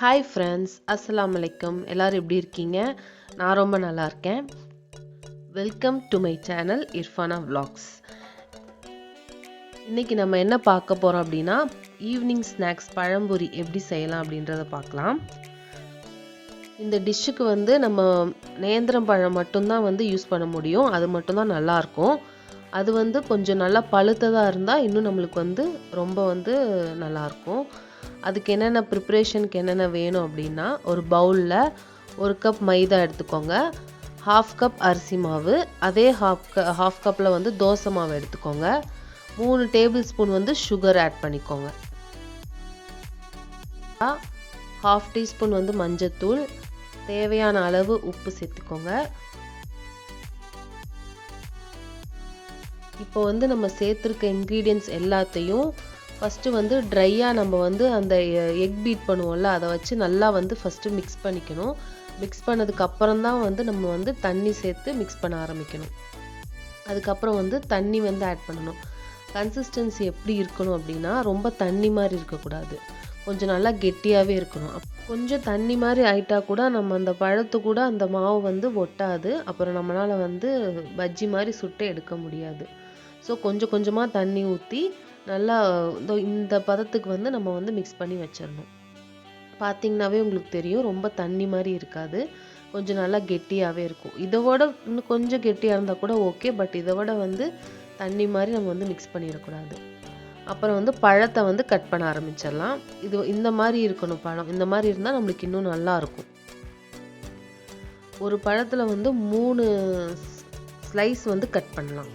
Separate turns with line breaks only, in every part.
Hi friends, அஸ்ஸலாமு அலைக்கும். எல்லோரும் எப்படி இருக்கீங்க? நான் ரொம்ப நல்லா இருக்கேன். Welcome to my channel Irfana vlogs. இன்றைக்கி நம்ம என்ன பார்க்க போகிறோம் அப்படின்னா, ஈவினிங் ஸ்நாக்ஸ் பழம்பொரி எப்படி செய்யலாம் அப்படின்றத பார்க்கலாம். இந்த டிஷ்ஷுக்கு நம்ம நேந்திரம் பழம் மட்டும்தான் யூஸ் பண்ண முடியும். அது மட்டும்தான் நல்லாயிருக்கும். அது கொஞ்சம் நல்லா பழுத்ததாக இருந்தால் இன்னும் நம்மளுக்கு ரொம்ப நல்லாயிருக்கும். அதுக்கு என்னென்ன ப்ரிப்ரேஷனுக்கு என்னென்ன வேணும் அப்படின்னா, ஒரு பவுலில் 1 கப் மைதா எடுத்துக்கோங்க, 1/2 கப் அரிசி மாவு, அதே ஹாஃப் கப்பில் தோசை மாவு எடுத்துக்கோங்க, 3 டேபிள் ஸ்பூன் சுகர் ஆட் பண்ணிக்கோங்க, 1/2 டீஸ்பூன் மஞ்சத்தூள், தேவையான அளவு உப்பு சேர்த்துக்கோங்க. இப்போ நம்ம சேர்த்துருக்க இன்க்ரீடியன்ட்ஸ் எல்லாத்தையும் ஃபஸ்ட்டு ட்ரையாக நம்ம அந்த எக் பீட் பண்ணுவோம்ல, அதை வச்சு நல்லா ஃபஸ்ட்டு மிக்ஸ் பண்ணிக்கணும். மிக்ஸ் பண்ணதுக்கப்புறம் தான் நம்ம தண்ணி சேர்த்து மிக்ஸ் பண்ண ஆரம்பிக்கணும். அதுக்கப்புறம் தண்ணி ஆட் பண்ணணும். கன்சிஸ்டன்சி எப்படி இருக்கணும் அப்படின்னா, ரொம்ப தண்ணி மாதிரி இருக்கக்கூடாது, கொஞ்சம் நல்லா கெட்டியாகவே இருக்கணும். கொஞ்சம் தண்ணி மாதிரி ஆயிட்டா கூட நம்ம அந்த பழத்து கூட அந்த மாவு ஒட்டாது. அப்புறம் நம்மளால் பஜ்ஜி மாதிரி சுட்டு எடுக்க முடியாது. ஸோ கொஞ்சம் கொஞ்சமாக தண்ணி ஊற்றி நல்லா இந்த பதத்துக்கு நம்ம மிக்ஸ் பண்ணி வச்சிடணும். பார்த்திங்கனாவே உங்களுக்கு தெரியும், ரொம்ப தண்ணி மாதிரி இருக்காது, கொஞ்சம் நல்லா கெட்டியாகவே இருக்கும். இதோட இன்னும் கொஞ்சம் கெட்டியாக இருந்தால் கூட ஓகே, பட் இதை விட தண்ணி மாதிரி நம்ம மிக்ஸ் பண்ணிடக்கூடாது. அப்புறம் பழத்தை கட் பண்ண ஆரம்பிச்சிடலாம். இது இந்த மாதிரி இருக்கணும் பழம். இந்த மாதிரி இருந்தால் நம்மளுக்கு இன்னும் நல்லாயிருக்கும். ஒரு பழத்தில் 3 ஸ்லைஸ் கட் பண்ணலாம்.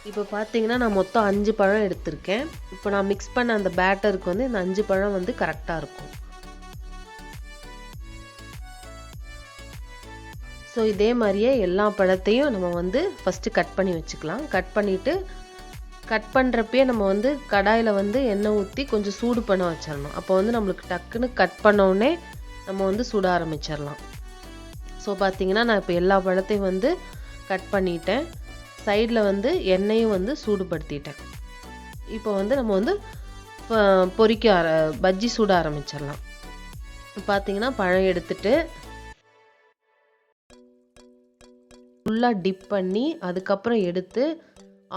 இப்போ பார்த்தீங்கன்னா நான் மொத்தம் 5 பழம் எடுத்திருக்கேன். இப்போ நான் மிக்ஸ் பண்ண அந்த பேட்டருக்கு இந்த 5 பழம் கரெக்டாக இருக்கும். ஸோ இதே மாதிரியே எல்லா பழத்தையும் நம்ம ஃபஸ்ட்டு கட் பண்ணி வச்சுக்கலாம். கட் பண்ணிவிட்டு கட் பண்ணுறப்பே நம்ம கடாயில் எண்ணெய் ஊற்றி கொஞ்சம் சூடு பண்ண வச்சிடணும். அப்போ நம்மளுக்கு டக்குன்னு கட் பண்ணோடனே நம்ம சுட ஆரம்பிச்சிடலாம். ஸோ பார்த்தீங்கன்னா நான் இப்போ எல்லா பழத்தையும் கட் பண்ணிட்டேன். சைடில் எண்ணெயும் சூடுபடுத்திட்டேன். இப்போ நம்ம பஜ்ஜி சுட ஆரம்பிச்சிடலாம். பார்த்தீங்கன்னா பழம் எடுத்துட்டு ஃபுல்லாக டிப் பண்ணி அதுக்கப்புறம் எடுத்து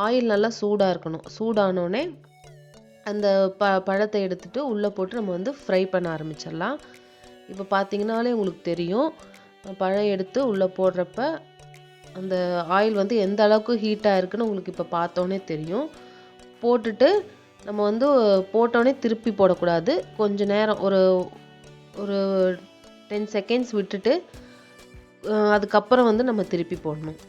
ஆயில் நல்லா சூடாக இருக்கணும். சூடானோடனே அந்த பழத்தை எடுத்துட்டு உள்ளே போட்டு நம்ம ஃப்ரை பண்ண ஆரம்பிச்சிடலாம். இப்போ பார்த்தீங்கன்னாலே உங்களுக்கு தெரியும், பழம் எடுத்து உள்ளே போடுறப்ப அந்த ஆயில் எந்த அளவுக்கு ஹீட்டாக இருக்குன்னு உங்களுக்கு இப்போ பார்த்தோன்னே தெரியும். போட்டுட்டு நம்ம போட்டோன்னே திருப்பி போடக்கூடாது. கொஞ்ச நேரம் ஒரு 10 செகண்ட்ஸ் விட்டுட்டு அதுக்கப்புறம் நம்ம திருப்பி போடணும்.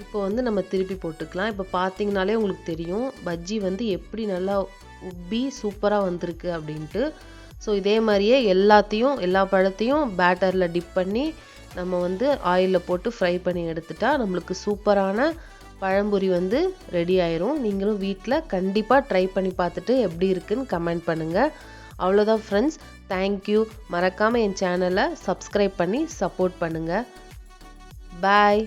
இப்போ நம்ம திருப்பி போட்டுக்கலாம். இப்போ பார்த்தீங்கனாலே உங்களுக்கு தெரியும், பஜ்ஜி எப்படி நல்லா உப்பி சூப்பராக வந்திருக்கு அப்படின்ட்டு. ஸோ இதே மாதிரியே எல்லா பழத்தையும் பேட்டரில் டிப் பண்ணி நம்ம ஆயிலில் போட்டு ஃப்ரை பண்ணி எடுத்துட்டா நம்மளுக்கு சூப்பரான பழம்பொரி ரெடி ஆயிரும். நீங்களும் வீட்டில் கண்டிப்பாக ட்ரை பண்ணி பார்த்துட்டு எப்படி இருக்குன்னு கமெண்ட் பண்ணுங்கள். அவ்வளோதான் ஃப்ரெண்ட்ஸ், தேங்க்யூ. மறக்காமல் என் சேனலை சப்ஸ்கிரைப் பண்ணி சப்போர்ட் பண்ணுங்கள். பாய்.